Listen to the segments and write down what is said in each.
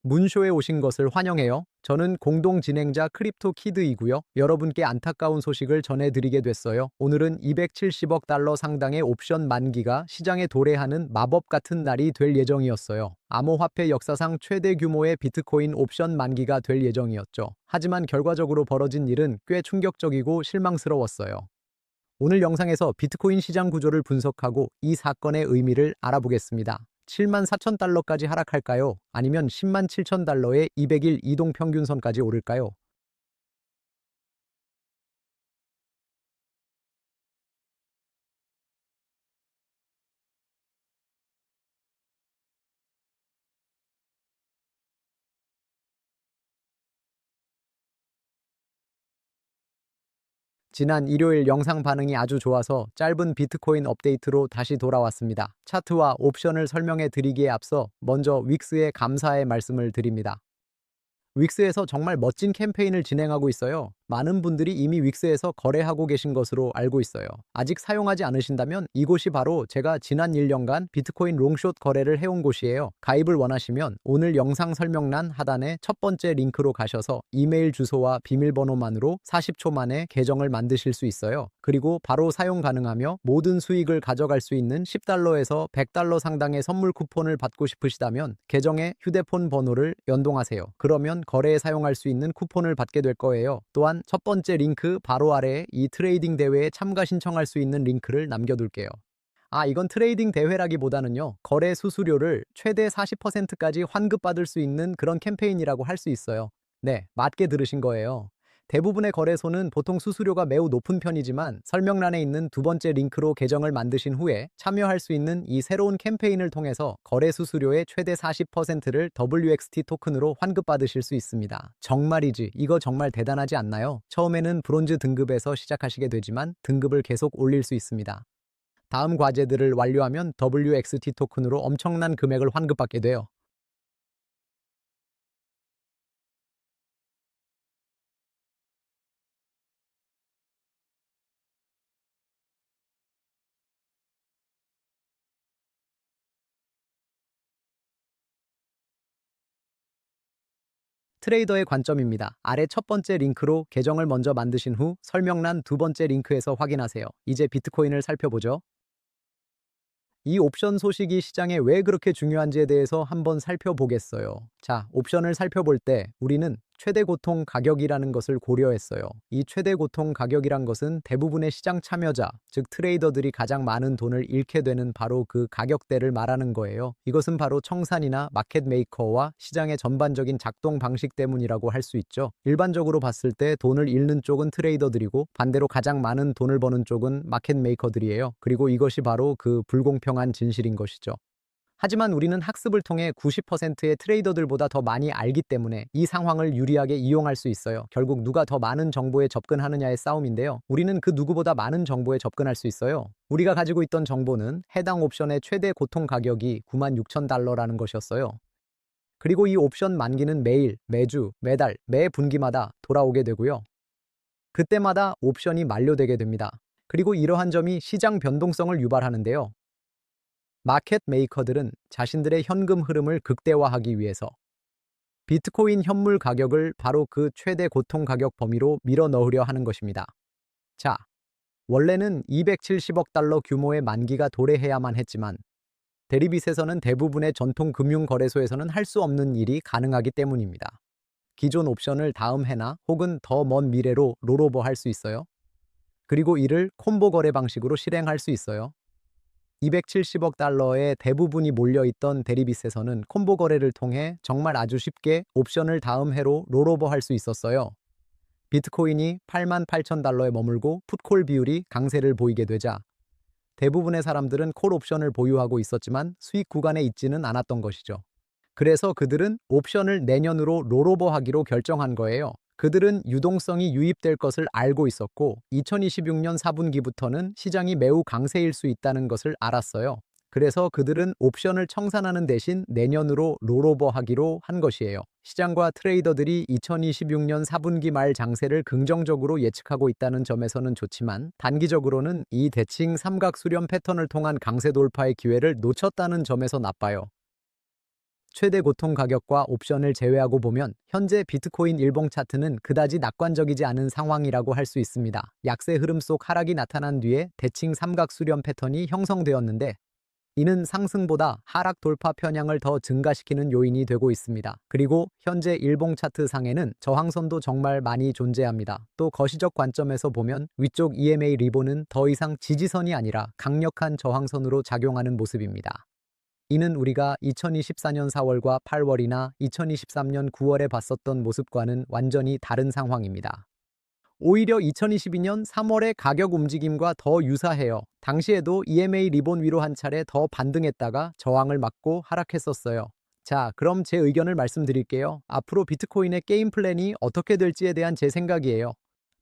문쇼에 오신 것을 환영해요. 저는 공동 진행자 크립토 키드이고요. 여러분께 안타까운 소식을 전해드리게 됐어요. 오늘은 270억 달러 상당의 옵션 만기가 시장에 도래하는 마법 같은 날이 될 예정이었어요. 암호화폐 역사상 최대 규모의 비트코인 옵션 만기가 될 예정이었죠. 하지만 결과적으로 벌어진 일은 꽤 충격적이고 실망스러웠어요. 오늘 영상에서 비트코인 시장 구조를 분석하고 이 사건의 의미를 알아보겠습니다. 7만 4천 달러까지 하락할까요? 아니면 10만 7천 달러의 200일 이동 평균선까지 오를까요? 지난 일요일 영상 반응이 아주 좋아서 짧은 비트코인 업데이트로 다시 돌아왔습니다. 차트와 옵션을 설명해 드리기에 앞서 먼저 윅스에 감사의 말씀을 드립니다. 윅스에서 정말 멋진 캠페인을 진행하고 있어요. 많은 분들이 이미 윅스에서 거래하고 계신 것으로 알고 있어요. 아직 사용하지 않으신다면 이곳이 바로 제가 지난 1년간 비트코인 롱숏 거래를 해온 곳이에요. 가입을 원하시면 오늘 영상 설명란 하단에 첫 번째 링크로 가셔서 이메일 주소와 비밀번호만으로 40초 만에 계정을 만드실 수 있어요. 그리고 바로 사용 가능하며 모든 수익을 가져갈 수 있는 10달러에서 100달러 상당의 선물 쿠폰을 받고 싶으시다면 계정에 휴대폰 번호를 연동하세요. 그러면 거래에 사용할 수 있는 쿠폰을 받게 될 거예요. 또한 첫 번째 링크 바로 아래에 이 트레이딩 대회에 참가 신청할 수 있는 링크를 남겨둘게요. 이건 트레이딩 대회라기보다는요, 거래 수수료를 최대 40%까지 환급받을 수 있는 그런 캠페인이라고 할 수 있어요. 네, 맞게 들으신 거예요. 대부분의 거래소는 보통 수수료가 매우 높은 편이지만 설명란에 있는 두 번째 링크로 계정을 만드신 후에 참여할 수 있는 이 새로운 캠페인을 통해서 거래 수수료의 최대 40%를 WXT 토큰으로 환급받으실 수 있습니다. 정말이지, 이거 정말 대단하지 않나요? 처음에는 브론즈 등급에서 시작하시게 되지만 등급을 계속 올릴 수 있습니다. 다음 과제들을 완료하면 WXT 토큰으로 엄청난 금액을 환급받게 돼요. 트레이더의 관점입니다. 아래 첫 번째 링크로 계정을 먼저 만드신 후 설명란 두 번째 링크에서 확인하세요. 이제 비트코인을 살펴보죠. 이 옵션 소식이 시장에 왜 그렇게 중요한지에 대해서 한번 살펴보겠어요. 자, 옵션을 살펴볼 때 우리는 최대 고통 가격이라는 것을 고려했어요. 이 최대 고통 가격이란 것은 대부분의 시장 참여자, 즉 트레이더들이 가장 많은 돈을 잃게 되는 바로 그 가격대를 말하는 거예요. 이것은 바로 청산이나 마켓 메이커와 시장의 전반적인 작동 방식 때문이라고 할 수 있죠. 일반적으로 봤을 때 돈을 잃는 쪽은 트레이더들이고 반대로 가장 많은 돈을 버는 쪽은 마켓 메이커들이에요. 그리고 이것이 바로 그 불공평한 진실인 것이죠. 하지만 우리는 학습을 통해 90%의 트레이더들보다 더 많이 알기 때문에 이 상황을 유리하게 이용할 수 있어요. 결국 누가 더 많은 정보에 접근하느냐의 싸움인데요. 우리는 그 누구보다 많은 정보에 접근할 수 있어요. 우리가 가지고 있던 정보는 해당 옵션의 최대 고통 가격이 9만 6천 달러라는 것이었어요. 그리고 이 옵션 만기는 매일, 매주, 매달, 매 분기마다 돌아오게 되고요. 그때마다 옵션이 만료되게 됩니다. 그리고 이러한 점이 시장 변동성을 유발하는데요. 마켓 메이커들은 자신들의 현금 흐름을 극대화하기 위해서 비트코인 현물 가격을 바로 그 최대 고통 가격 범위로 밀어 넣으려 하는 것입니다. 자, 원래는 270억 달러 규모의 만기가 도래해야만 했지만 대리빗에서는 대부분의 전통 금융 거래소에서는 할 수 없는 일이 가능하기 때문입니다. 기존 옵션을 다음 해나 혹은 더 먼 미래로 롤오버 할 수 있어요. 그리고 이를 콤보 거래 방식으로 실행할 수 있어요. 270억 달러의 대부분이 몰려있던 대리빗에서는 콤보 거래를 통해 정말 아주 쉽게 옵션을 다음 해로 롤오버 할 수 있었어요. 비트코인이 8만 8천 달러에 머물고 풋콜 비율이 강세를 보이게 되자 대부분의 사람들은 콜 옵션을 보유하고 있었지만 수익 구간에 있지는 않았던 것이죠. 그래서 그들은 옵션을 내년으로 롤오버 하기로 결정한 거예요. 그들은 유동성이 유입될 것을 알고 있었고 2026년 4분기부터는 시장이 매우 강세일 수 있다는 것을 알았어요. 그래서 그들은 옵션을 청산하는 대신 내년으로 롤오버 하기로 한 것이에요. 시장과 트레이더들이 2026년 4분기 말 장세를 긍정적으로 예측하고 있다는 점에서는 좋지만 단기적으로는 이 대칭 삼각 수렴 패턴을 통한 강세 돌파의 기회를 놓쳤다는 점에서 나빠요. 최대 고통 가격과 옵션을 제외하고 보면 현재 비트코인 일봉 차트는 그다지 낙관적이지 않은 상황이라고 할 수 있습니다. 약세 흐름 속 하락이 나타난 뒤에 대칭 삼각 수렴 패턴이 형성되었는데 이는 상승보다 하락 돌파 편향을 더 증가시키는 요인이 되고 있습니다. 그리고 현재 일봉 차트 상에는 저항선도 정말 많이 존재합니다. 또 거시적 관점에서 보면 위쪽 EMA 리본은 더 이상 지지선이 아니라 강력한 저항선으로 작용하는 모습입니다. 이는 우리가 2024년 4월과 8월이나 2023년 9월에 봤었던 모습과는 완전히 다른 상황입니다. 오히려 2022년 3월의 가격 움직임과 더 유사해요. 당시에도 EMA 리본 위로 한 차례 더 반등했다가 저항을 맞고 하락했었어요. 자, 그럼 제 의견을 말씀드릴게요. 앞으로 비트코인의 게임 플랜이 어떻게 될지에 대한 제 생각이에요.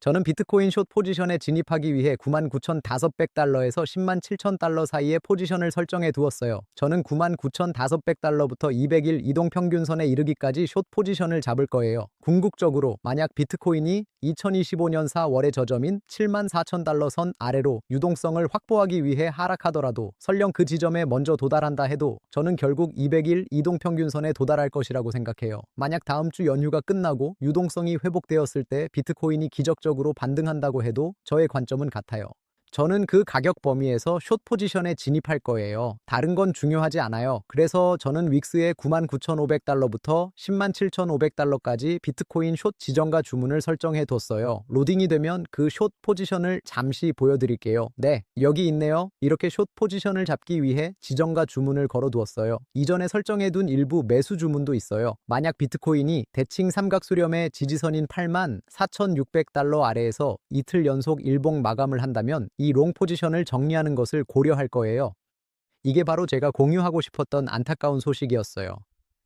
저는 비트코인 숏 포지션에 진입하기 위해 99,500달러에서 107,000달러 사이의 포지션을 설정해 두었어요. 저는 99,500달러부터 200일 이동평균선에 이르기까지 숏 포지션을 잡을 거예요. 궁극적으로 만약 비트코인이 2025년 4월의 저점인 74,000달러 선 아래로 유동성을 확보하기 위해 하락하더라도 설령 그 지점에 먼저 도달한다 해도 저는 결국 200일 이동평균선에 도달할 것이라고 생각해요. 만약 다음 주 연휴가 끝나고 유동성이 회복되었을 때 비트코인이 기적적으로 반등한다고 해도 저의 관점은 같아요. 저는 그 가격 범위에서 숏 포지션에 진입할 거예요. 다른 건 중요하지 않아요. 그래서 저는 윅스의 99,500달러부터 107,500달러까지 비트코인 숏 지정가 주문을 설정해 뒀어요. 로딩이 되면 그 숏 포지션을 잠시 보여드릴게요. 네, 여기 있네요. 이렇게 숏 포지션을 잡기 위해 지정가 주문을 걸어 두었어요. 이전에 설정해 둔 일부 매수 주문도 있어요. 만약 비트코인이 대칭 삼각 수렴의 지지선인 84,600달러 아래에서 이틀 연속 일봉 마감을 한다면 이 롱 포지션을 정리하는 것을 고려할 거예요. 이게 바로 제가 공유하고 싶었던 안타까운 소식이었어요.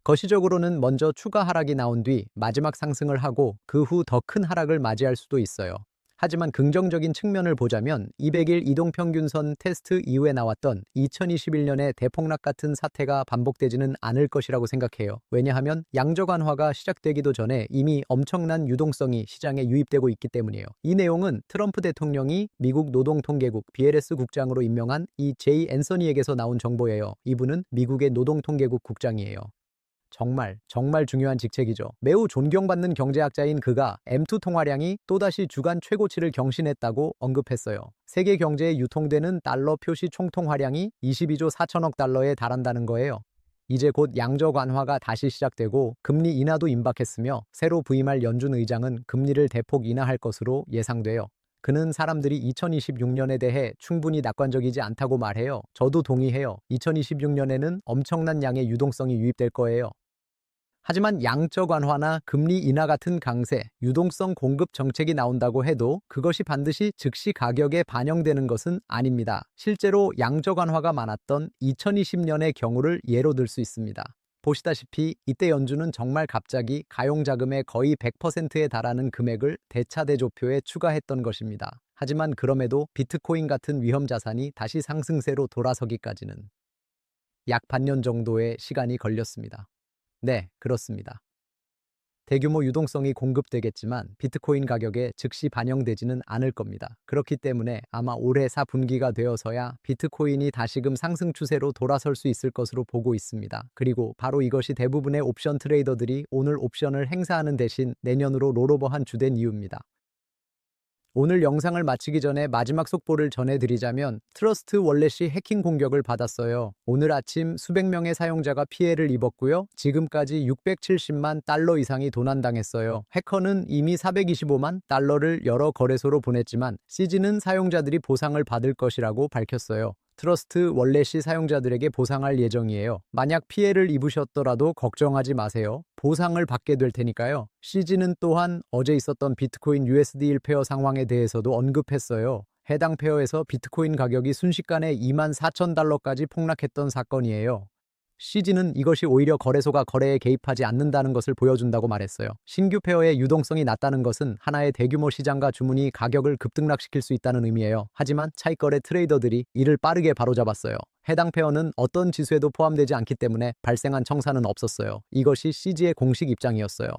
거시적으로는 먼저 추가 하락이 나온 뒤 마지막 상승을 하고 그 후 더 큰 하락을 맞이할 수도 있어요. 하지만 긍정적인 측면을 보자면 200일 이동평균선 테스트 이후에 나왔던 2021년의 대폭락 같은 사태가 반복되지는 않을 것이라고 생각해요. 왜냐하면 양적 완화가 시작되기도 전에 이미 엄청난 유동성이 시장에 유입되고 있기 때문이에요. 이 내용은 트럼프 대통령이 미국 노동통계국 BLS 국장으로 임명한 이 제이 앤서니에게서 나온 정보예요. 이분은 미국의 노동통계국 국장이에요. 정말 중요한 직책이죠. 매우 존경받는 경제학자인 그가 M2 통화량이 또다시 주간 최고치를 경신했다고 언급했어요. 세계 경제에 유통되는 달러 표시 총통화량이 22조 4천억 달러에 달한다는 거예요. 이제 곧 양적 완화가 다시 시작되고 금리 인하도 임박했으며 새로 부임할 연준 의장은 금리를 대폭 인하할 것으로 예상돼요. 그는 사람들이 2026년에 대해 충분히 낙관적이지 않다고 말해요. 저도 동의해요. 2026년에는 엄청난 양의 유동성이 유입될 거예요. 하지만 양적 완화나 금리 인하 같은 강세, 유동성 공급 정책이 나온다고 해도 그것이 반드시 즉시 가격에 반영되는 것은 아닙니다. 실제로 양적 완화가 많았던 2020년의 경우를 예로 들 수 있습니다. 보시다시피 이때 연준은 정말 갑자기 가용자금의 거의 100%에 달하는 금액을 대차대조표에 추가했던 것입니다. 하지만 그럼에도 비트코인 같은 위험 자산이 다시 상승세로 돌아서기까지는 약 반년 정도의 시간이 걸렸습니다. 네, 그렇습니다. 대규모 유동성이 공급되겠지만 비트코인 가격에 즉시 반영되지는 않을 겁니다. 그렇기 때문에 아마 올해 4분기가 되어서야 비트코인이 다시금 상승 추세로 돌아설 수 있을 것으로 보고 있습니다. 그리고 바로 이것이 대부분의 옵션 트레이더들이 오늘 옵션을 행사하는 대신 내년으로 롤오버한 주된 이유입니다. 오늘 영상을 마치기 전에 마지막 속보를 전해드리자면 트러스트 월렛이 해킹 공격을 받았어요. 오늘 아침 수백 명의 사용자가 피해를 입었고요. 지금까지 670만 달러 이상이 도난당했어요. 해커는 이미 425만 달러를 여러 거래소로 보냈지만 CG는 사용자들이 보상을 받을 것이라고 밝혔어요. 트러스트 월렛이 사용자들에게 보상할 예정이에요. 만약 피해를 입으셨더라도 걱정하지 마세요. 보상을 받게 될 테니까요. CG는 또한 어제 있었던 비트코인 USD 1페어 상황에 대해서도 언급했어요. 해당 페어에서 비트코인 가격이 순식간에 24,000달러까지 폭락했던 사건이에요. CG는 이것이 오히려 거래소가 거래에 개입하지 않는다는 것을 보여준다고 말했어요. 신규 페어의 유동성이 낮다는 것은 하나의 대규모 시장과 주문이 가격을 급등락시킬 수 있다는 의미예요. 하지만 차익거래 트레이더들이 이를 빠르게 바로잡았어요. 해당 페어는 어떤 지수에도 포함되지 않기 때문에 발생한 청산은 없었어요. 이것이 CG의 공식 입장이었어요.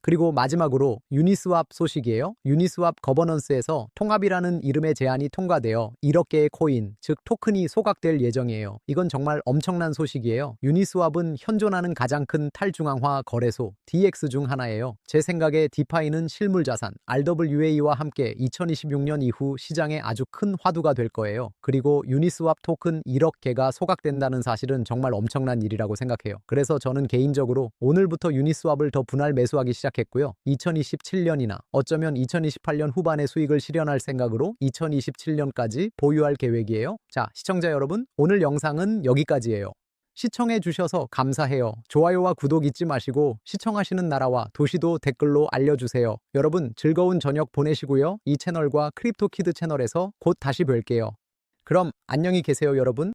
그리고 마지막으로 유니스왑 소식이에요. 유니스왑 거버넌스에서 통합이라는 이름의 제안이 통과되어 1억 개의 코인, 즉 토큰이 소각될 예정이에요. 이건 정말 엄청난 소식이에요. 유니스왑은 현존하는 가장 큰 탈중앙화 거래소 DX 중 하나예요. 제 생각에 디파이는 실물 자산 RWA와 함께 2026년 이후 시장에 아주 큰 화두가 될 거예요. 그리고 유니스왑 토큰 1억 개가 소각된다는 사실은 정말 엄청난 일이라고 생각해요. 그래서 저는 개인적으로 오늘부터 유니스왑을 더 분할 매수하기 시작했고요. 2027년이나 어쩌면 2028년 후반에 수익을 실현할 생각으로 2027년까지 보유할 계획이에요. 자, 시청자 여러분, 오늘 영상은 여기까지예요. 시청해 주셔서 감사해요. 좋아요와 구독 잊지 마시고 시청하시는 나라와 도시도 댓글로 알려주세요. 여러분 즐거운 저녁 보내시고요. 이 채널과 크립토키드 채널에서 곧 다시 뵐게요. 그럼 안녕히 계세요, 여러분.